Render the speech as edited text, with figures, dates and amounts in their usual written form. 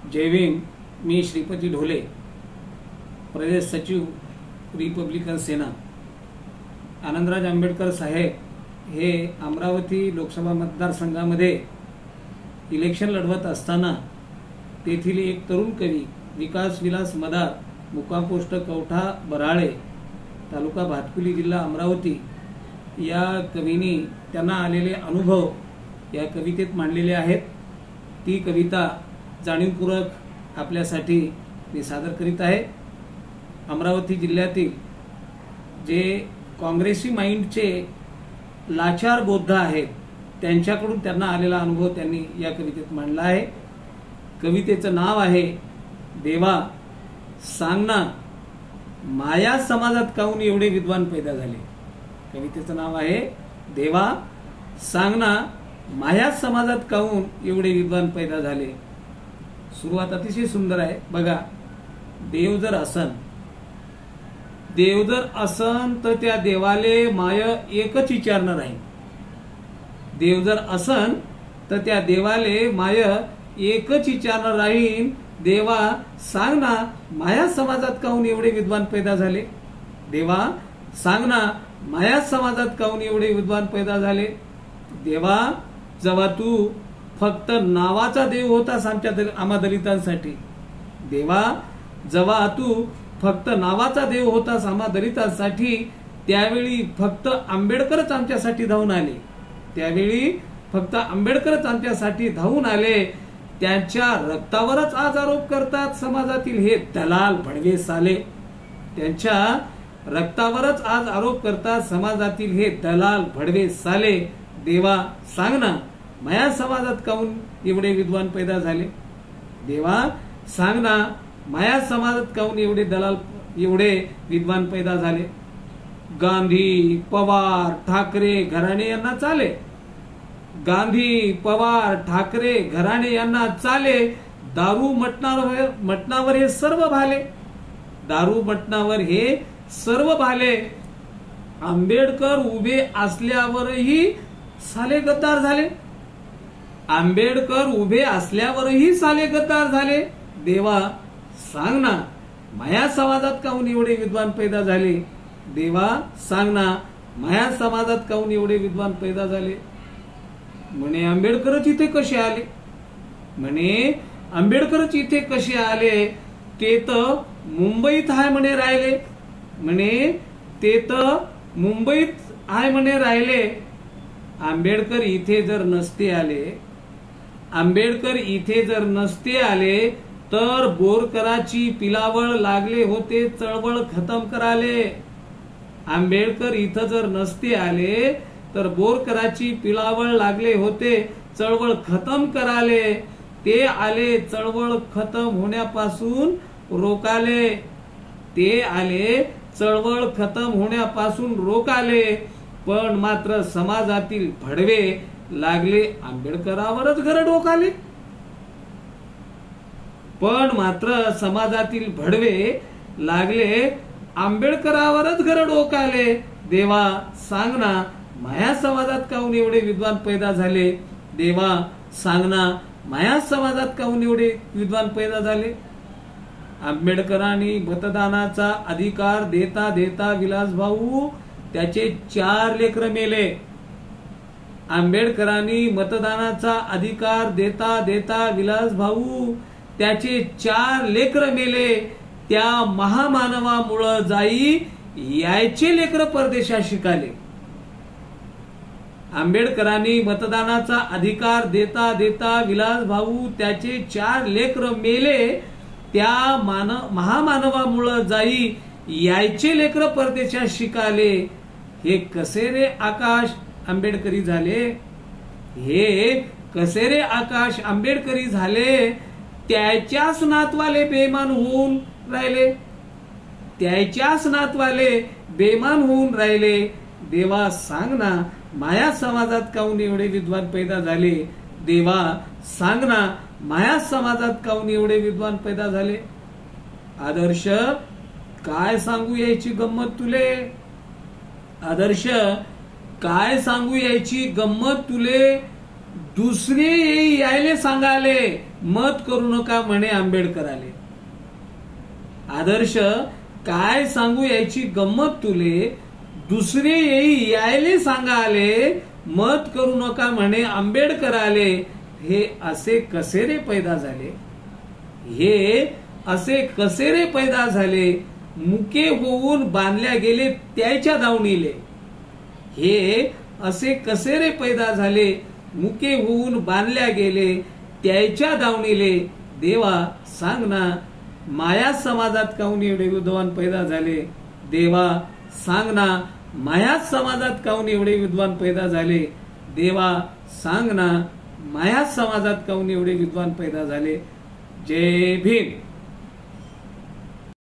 जय भीम. मी श्रीपती ढोले, प्रदेश सचिव रिपब्लिकन सेना. आनंदराज आंबेडकर साहेब हे अमरावती लोकसभा मतदारसंघामध्ये इलेक्शन लढवत असताना तेथील एक तरुण कवी विकास विलास मदार, मुक्काम पोस्ट कवठा बराळे, तालुका भातकुली, जिल्हा अमरावती, या कवीनी त्यांना आलेले अनुभव या कवितेत मांडलेले आहेत. ती कविता जाणीवपूर्वक आपल्यासाठी मी सादर करीत आहे. अमरावती जिल्ह्यातील जे काँग्रेसी माइंडचे लाचार बौद्ध आहेत त्यांच्याकडून त्यांना आलेला अनुभव त्यांनी या कवितेत मांडला आहे. कवितेचं नाव आहे देवा सांग ना, माया समाजात काहून एवढे विद्वान पैदा झाले. कवितेचं नाव आहे देवा सांग ना, माया समाजात काहून एवढे विद्वान पैदा झाले. सुरुवात अतिशय सुंदर आहे बघा. देव जर असन तर त्या देवाले माय एकच विचारणार आहे. देव जर असन तर त्या देवाले माय एकच विचारणार राहीन, देवा सांग ना, माया समाजात काहून एवढे विद्वान पैदा झाले. देवा सांग ना, माया समाजात काहून एवढे विद्वान पैदा झाले. देवा जेव्हा तू फक्त नावाचा देव होतास आम्हा दलितांसाठी, देवा जेव्हा तू फक्त नावाचा देव होतास आम्हा दलितांसाठी, त्यावेळी फक्त आंबेडकरच आमच्यासाठी धावून आले. त्यावेळी फक्त आंबेडकरच आमच्यासाठी धावून आले. त्यांच्या रक्तावरच आज आरोप करतात समाजातील हे दलाल भडवे साले. त्यांच्या रक्तावरच आज आरोप करतात समाजातील हे दलाल भडवे साले. देवा सांग ना, माया समाजात काहून एवढे विद्वान पैदा झाले. देवा सांग ना, माया समाजात काहून एवढे विद्वान पैदा झाले. गांधी, पवार, ठाकरे घराणे यांना चाले. गांधी, पवार, ठाकरे घराणे यांना चाले. दारू मटणावर हे सर्व भाले. दारू मटणावर हे सर्व भाले. आंबेडकर उभे असल्यावरही साले गद्दार झाले. आंबेडकर उभे असल्यावरही साले गद्दार झाले. देवा सांग ना, माया समाजात काहून एवढे विद्वान पैदा झाले. देवा सांग ना, माया समाजात काहून एवढे विद्वान पैदा झाले. म्हणे आंबेडकरच इथे कसे आले. म्हणे आंबेडकरच इथे कसे आले. ते तर मुंबईत आहे म्हणे राहिले. म्हणे ते तर मुंबईत आहे म्हणे राहिले. आंबेडकर इथे जर नसते आले, आंबेडकर इथे जर नसते आले तर बोरकराची पिलावळ लागले होते चळवळ खतम कराले. आंबेडकर इथं जर नसते आले तर बोरकराची पिलावळ लागले होते चळवळ खतम कराले. ते आले चळवळ खतम होण्यापासून रोकाले. ते आले चळवळ खतम होण्यापासून रोकाले. पण मात्र समाजातील भडवे लागले आंबेडकरावरच घर डोकाले. पण मात्र समाजातील भडवे लागले आंबेडकरावरच घर डोकाले. देवा सांग ना, माया समाजात काहून एवढे विद्वान पैदा झाले. देवा सांग ना, माया समाजात काहून एवढे विद्वान पैदा झाले. आंबेडकरांनी मतदानाचा अधिकार देता देता विलासभाऊ त्याचे 4 लेकर मेले. आंबेडकरांनी मतदानाचा अधिकार देता देता विलासभाऊ त्याचे 4 लेकर मेले. त्या महामानवामुळे जाई यायचे लेकर परदेशात शिकाले. आंबेडकरांनी मतदानाचा अधिकार देता देता विलासभाऊ त्याचे 4 लेकर मेले. त्या महामानवामुळे जाई यायचे लेकर परदेशात शिकाले. हे कसे रे आकाश आंबेडकरी झाले. हे कसे रे आकाश आंबेडकरी झाले. त्याच्याच नातवाले बेमान होऊन राहिले. त्याच्याच नातवाले बेमान होऊन राहिले. देवा सांग ना, माया समाजात काहून एवढे विद्वान पैदा झाले. देवा सांग ना, माया समाजात काहून एवढे विद्वान पैदा झाले. आदर्श काय सांगू यायची गंमत तुले. आदर्श काय सांगू यायची गंमत तुले. दुसरे यायले सांगाले, मत करू नका म्हणे आंबेडकर आले. आदर्श काय सांगू यायची गंमत तुले, दुसरे येई यायले सांगा आले, मत करू नका म्हणे आंबेडकर आले. हे असे कसे रे पैदा झाले, हे असे कसे रे पैदा झाले, मुके होऊन बांधल्या गेले त्याच्या दावणीले. हे असे कसे रे पैदा झाले, मुके होऊन बांधल्या गेले त्याच्या दावणीले. देवा सांग ना, माया समाजात काहून एवढे विद्वान पैदा झाले. देवा सांग ना, माया समाजात काहून एवढे विद्वान पैदा झाले. देवा सांग ना, माया समाजात काहून एवढे विद्वान पैदा झाले. जय भीम.